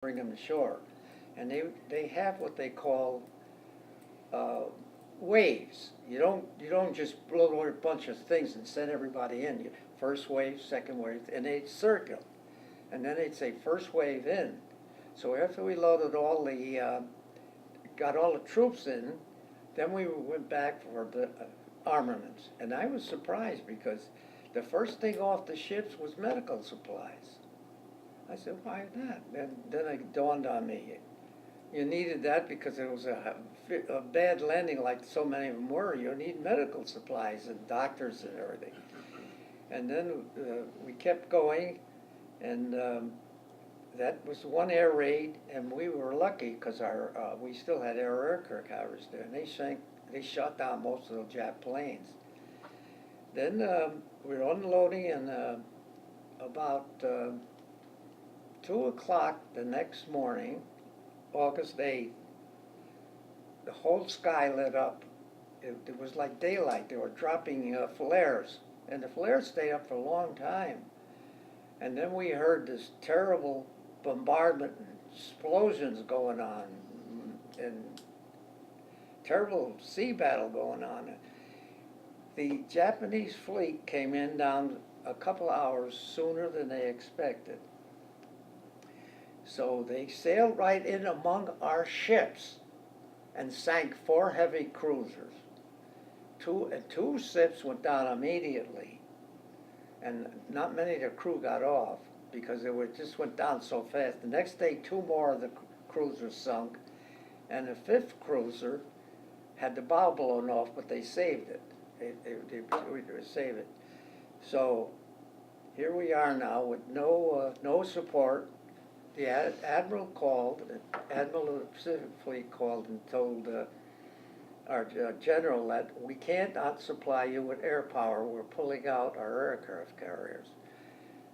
bring them ashore. And they have what they call uh, waves. You don't just blow a bunch of things and send everybody in. First wave, second wave, and they'd circle. And then they'd say first wave in. So after we loaded got all the troops in, then we went back for the armaments. And I was surprised because the first thing off the ships was medical supplies. I said, why that? And then it dawned on me, you needed that because it was a bad landing like so many of them were. You need medical supplies and doctors and everything. And then we kept going, and that was one air raid, and we were lucky because we still had our aircraft carriers there, and they shot down most of the Jap planes. Then we were unloading, and about 2 o'clock the next morning, August 8th, the whole sky lit up. It was like daylight. They were dropping flares, and the flares stayed up for a long time. And then we heard this terrible bombardment and explosions going on, and terrible sea battle going on. The Japanese fleet came in down a couple hours sooner than they expected. So they sailed right in among our ships and sank 4 heavy cruisers. Two ships went down immediately, and not many of the crew got off because just went down so fast. The next day, 2 more of the cruisers sunk, and the 5th cruiser had the bow blown off, but they saved it. They saved it. So here we are now with no support. The Admiral of the Pacific Fleet called and told our general that we can't supply you with air power. We're pulling out our aircraft carriers.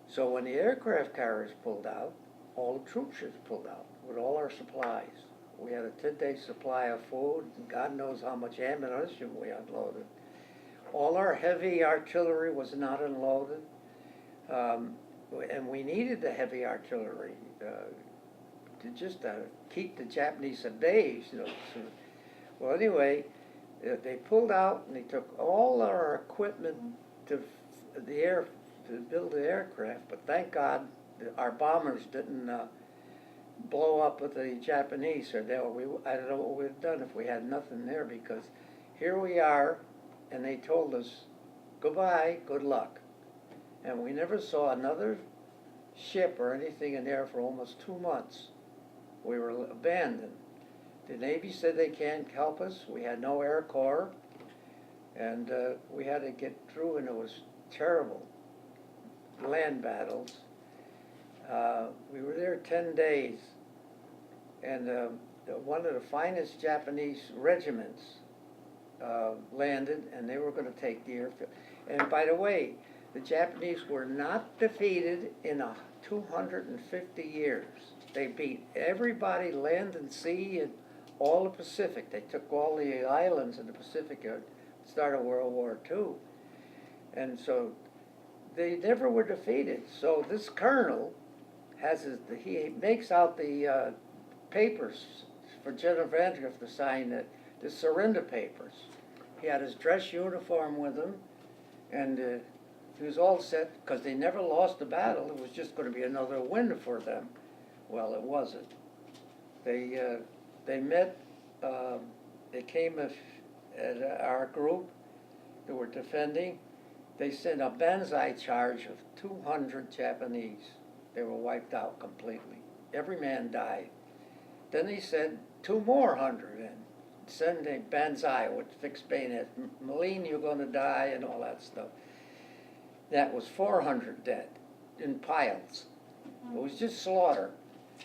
So when the aircraft carriers pulled out, all the troop ships pulled out with all our supplies. We had a 10-day supply of food, and God knows how much ammunition we unloaded. All our heavy artillery was not unloaded. And we needed the heavy artillery to keep the Japanese at bay. So, well, anyway, they pulled out and they took all our equipment to build the aircraft. But thank God our bombers didn't blow up with the Japanese. Or I don't know what we'd have done if we had nothing there, because here we are, and they told us, goodbye, good luck. And we never saw another ship or anything in there for almost 2 months. We were abandoned. The Navy said they can't help us. We had no Air Corps, and we had to get through, and it was terrible. Land battles. We were there 10 days, and one of the finest Japanese regiments landed, and they were going to take the airfield. And by the way, the Japanese were not defeated in 250 years. They beat everybody, land and sea, and all the Pacific. They took all the islands in the Pacific at the start of World War II. And so they never were defeated. So this colonel he makes out the papers for General Vandegrift to sign the surrender papers. He had his dress uniform with him, and he was all set because they never lost the battle. It was just going to be another win for them. Well, it wasn't. They met. They came at our group that were defending. They sent a banzai charge of 200 Japanese. They were wiped out completely. Every man died. Then he said 2 more hundred in. Send a banzai with fixed bayonet. Moline, you're going to die, and all that stuff. That was 400 dead in piles. It was just slaughter.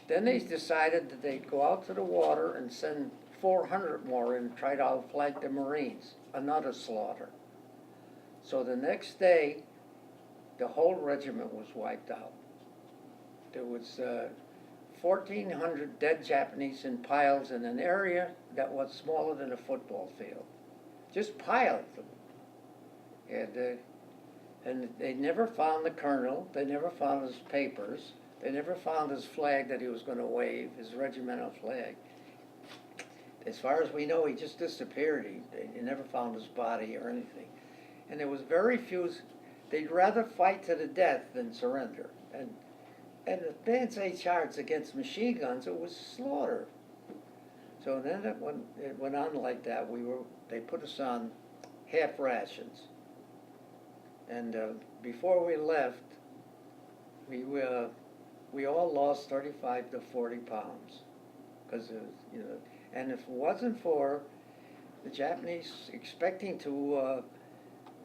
Then they decided that they'd go out to the water and send 400 more in and try to outflank the Marines. Another slaughter. So the next day, the whole regiment was wiped out. There was 1,400 dead Japanese in piles in an area that was smaller than a football field. Just piles of them. And they never found the colonel. They never found his papers. They never found his flag that he was going to wave, his regimental flag. As far as we know, he just disappeared. They never found his body or anything. And there was very few, they'd rather fight to the death than surrender. And if bands they charged against machine guns, it was slaughter. So then it went on like that. They put us on half rations. And before we left, we all lost 35 to 40 pounds. Because, and if it wasn't for the Japanese expecting to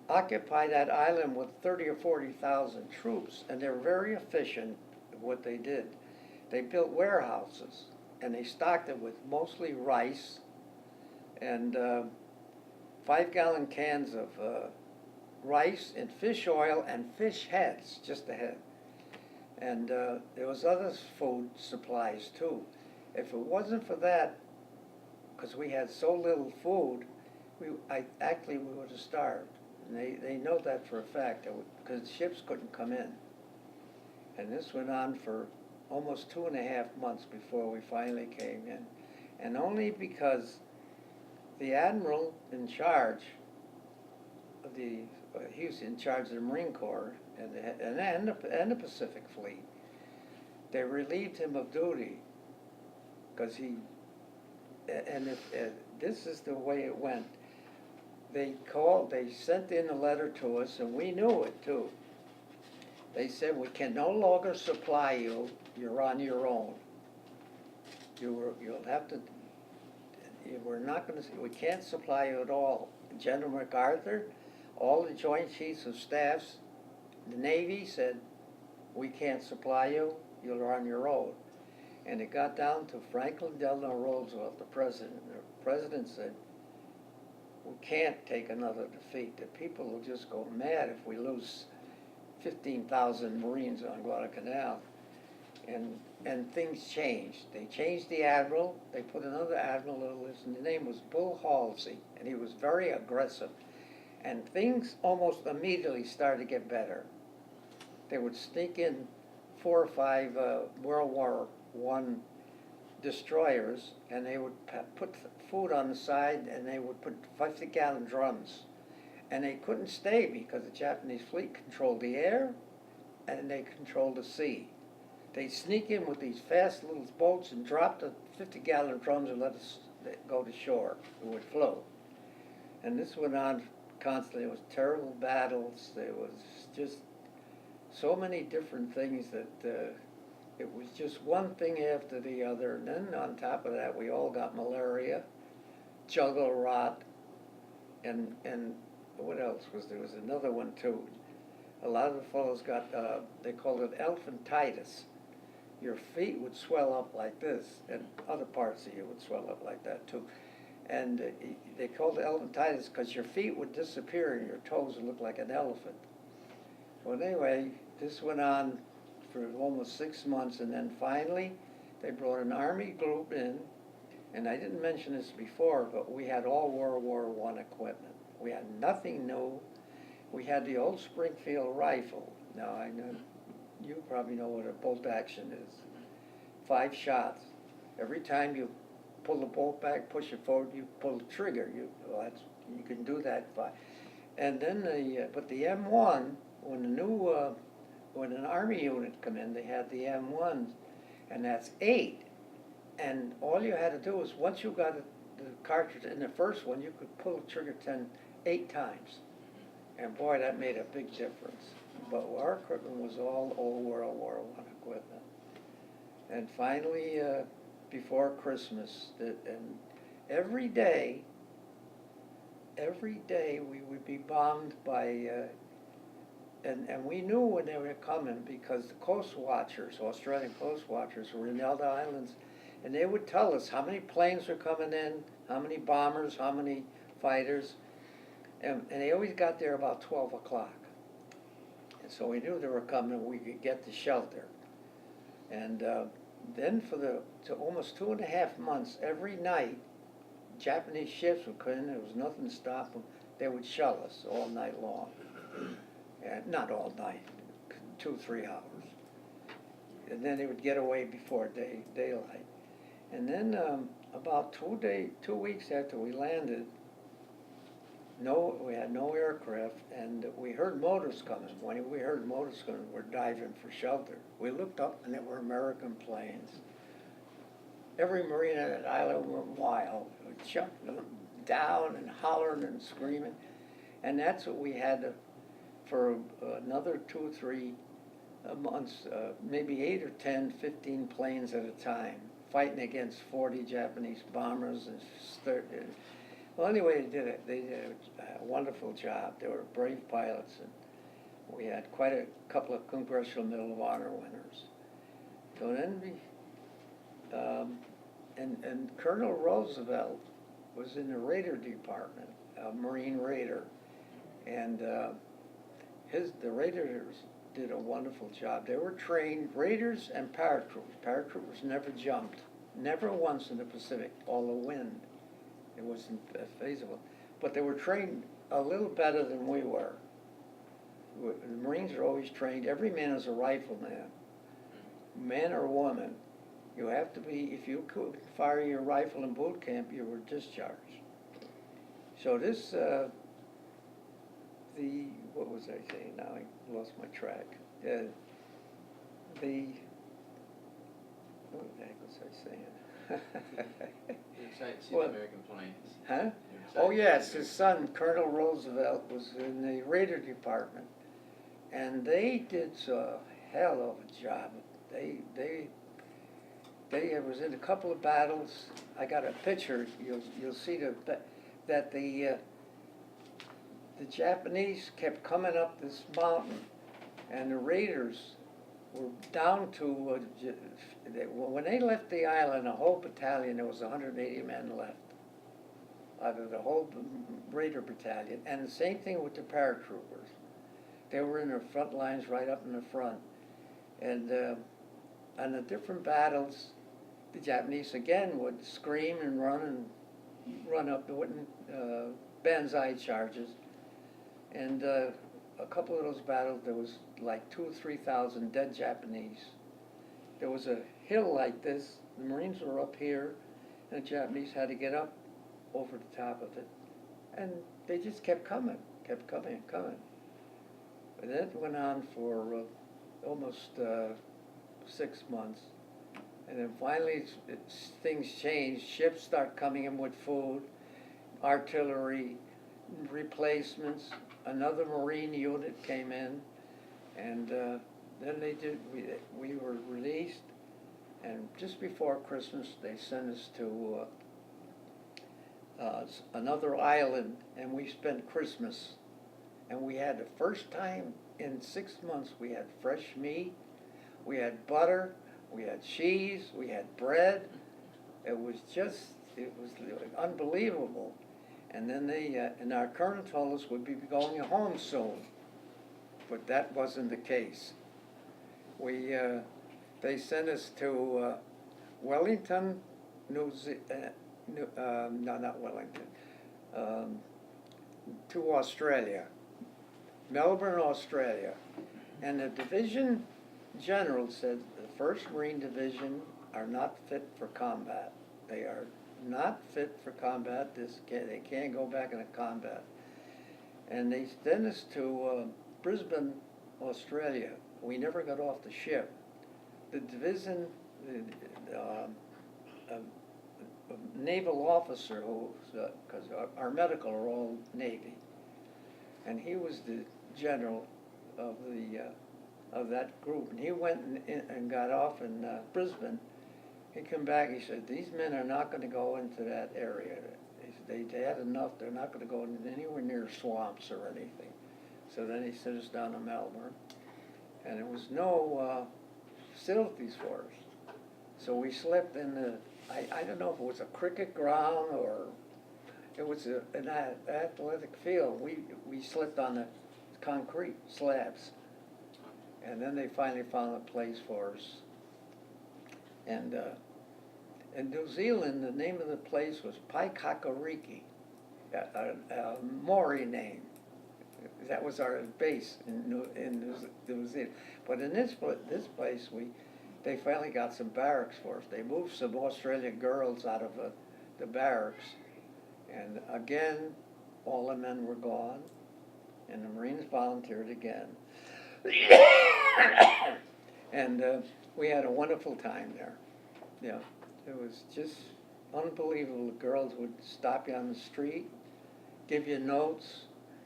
occupy that island with 30 or 40,000 troops, and they're very efficient at what they did. They built warehouses, and they stocked it with mostly rice and 5-gallon cans of rice and fish oil and fish heads, just a head. And there was other food supplies too. If it wasn't for that, because we had so little food, we would have starved. And they know that for a fact, because ships couldn't come in. And this went on for almost 2.5 months before we finally came in. And only because the admiral in charge of he was in charge of the Marine Corps and the Pacific Fleet, they relieved him of duty because this is the way it went. They sent in a letter to us, and we knew it too. They said, we can no longer supply you, you're on your own. You'll have to, we can't supply you at all. General MacArthur, all the Joint Chiefs of Staffs, the Navy said, we can't supply you, you're on your own. And it got down to Franklin Delano Roosevelt, the president. The president said, we can't take another defeat. The people will just go mad if we lose 15,000 Marines on Guadalcanal. And things changed. They changed the admiral. They put another admiral, and the name was Bull Halsey, and he was very aggressive. And things almost immediately started to get better. They would sneak in 4 or 5 World War I destroyers, and they would put food on the side, and they would put 50-gallon drums. And they couldn't stay because the Japanese fleet controlled the air and they controlled the sea. They'd sneak in with these fast little boats and drop the 50-gallon drums and let us go to shore. It would float. And this went on constantly. It was terrible battles. There was just so many different things that it was just one thing after the other. And then on top of that, we all got malaria, juggler rot, and what else was there? Was another one too. A lot of the fellows got, they called it elephantitis. Your feet would swell up like this, and other parts of you would swell up like that too. And they called it elephantitis because your feet would disappear and your toes would look like an elephant. Well, anyway, this went on for almost 6 months, and then finally they brought an Army group in, and I didn't mention this before, but we had all World War I equipment. We had nothing new. We had the old Springfield rifle. Now, I know you probably know what a bolt action is. 5 shots. Every time you pull the bolt back, push it forward, you pull the trigger. You can do that. And then but the M1, when an Army unit come in, they had the M1s, and that's 8. And all you had to do was, once you got the cartridge in the first one, you could pull the trigger 8 times. And boy, that made a big difference. But our equipment was all old World War I equipment. And finally, before Christmas, and every day we would be bombed by, and we knew when they were coming because the coast watchers, Australian coast watchers, were in the other islands, and they would tell us how many planes were coming in, how many bombers, how many fighters, and they always got there about 12 o'clock. And so we knew they were coming, we could get to shelter. And then for almost 2.5 months, every night, Japanese ships would come in, there was nothing to stop them. They would shell us all night long. And not all night, 2-3 hours. and then they would get away before daylight. And then about 2 weeks after we landed, we had no aircraft, and we heard motors coming. When we heard motors coming, we're diving for shelter. We looked up, and there were American planes. Every Marine on that island went wild, jumping down and hollering and screaming. And that's what we had for another 2 or 3 months, maybe 8 or 10, 15 planes at a time, fighting against 40 Japanese bombers. Well, anyway, they did a wonderful job. They were brave pilots, and we had quite a couple of Congressional Medal of Honor winners. So then and Colonel Roosevelt was in the Raider Department, a Marine Raider, and the Raiders did a wonderful job. They were trained, Raiders and paratroopers. Paratroopers never jumped, never once in the Pacific, all the wind. It wasn't feasible. But they were trained a little better than we were. The Marines are always trained. Every man is a rifleman, man or woman. You have to be, if you could fire your rifle in boot camp, you were discharged. So this, what was I saying now? I lost my track. What the heck was I saying? You're excited to see Well, the American planes. Huh? You're Oh excited yes, to his son, Colonel Roosevelt, was in the Raider Department. And they did a hell of a job. They was in a couple of battles. I got a picture. You'll see that the Japanese kept coming up this mountain, and the Raiders were down to when they left the island, a whole battalion. There was 180 men left out of the whole Raider battalion, and the same thing with the paratroopers. They were in their front lines, right up in the front, and on the different battles, the Japanese again would scream and run up. There wouldn't banzai charges, and a couple of those battles there was like 2,000 or 3,000 dead Japanese. There was a hill like this. The Marines were up here, and the Japanese had to get up over the top of it, and they just kept coming and coming. And that went on for almost 6 months. And then finally things changed. Ships start coming in with food, artillery, replacements. Another Marine unit came in, and then we were released. And just before Christmas, they sent us to another island, and we spent Christmas. And we had the first time in 6 months, we had fresh meat, we had butter, we had cheese, we had bread. It was unbelievable. And then and our colonel told us we'd be going home soon, but that wasn't the case. They sent us to Wellington, not Wellington, to Australia. Melbourne, Australia. And the division general said the 1st Marine Division are not fit for combat. They are not fit for combat. They can't go back into combat. And they sent us to Brisbane, Australia. We never got off the ship. The division, a naval officer, because our medical are all Navy, and he was the general of that group, and he went and got off in Brisbane. He came back. He said, "These men are not going to go into that area. They had enough. They're not going to go anywhere near swamps or anything." So then he sent us down to Melbourne, and there was no facilities for us. So we slept in I don't know if it was a cricket ground or it was an athletic field. We slept on the concrete slabs. And then they finally found a place for us. And in New Zealand, the name of the place was Paikakariki, a Maori name. That was our base in New Zealand. But in this place, they finally got some barracks for us. They moved some Australian girls out of the barracks. And again, all the men were gone, and the Marines volunteered again. And we had a wonderful time there. Yeah, it was just unbelievable. The girls would stop you on the street, give you notes.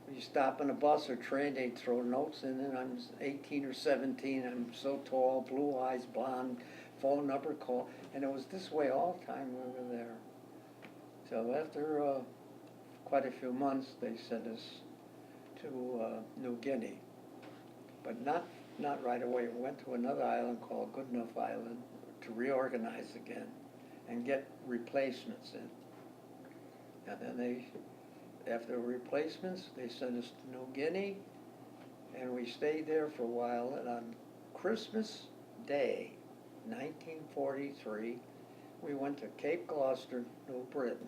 If you stop on a bus or train, they'd throw notes in, and I'm 18 or 17, I'm so tall, blue eyes, blonde, phone number, call. And it was this way all the time we were there. So after quite a few months, they sent us to New Guinea. But not right away. We went to another island called Goodenough Island to reorganize again and get replacements in. And then after replacements, they sent us to New Guinea, and we stayed there for a while. And on Christmas Day, 1943, we went to Cape Gloucester, New Britain.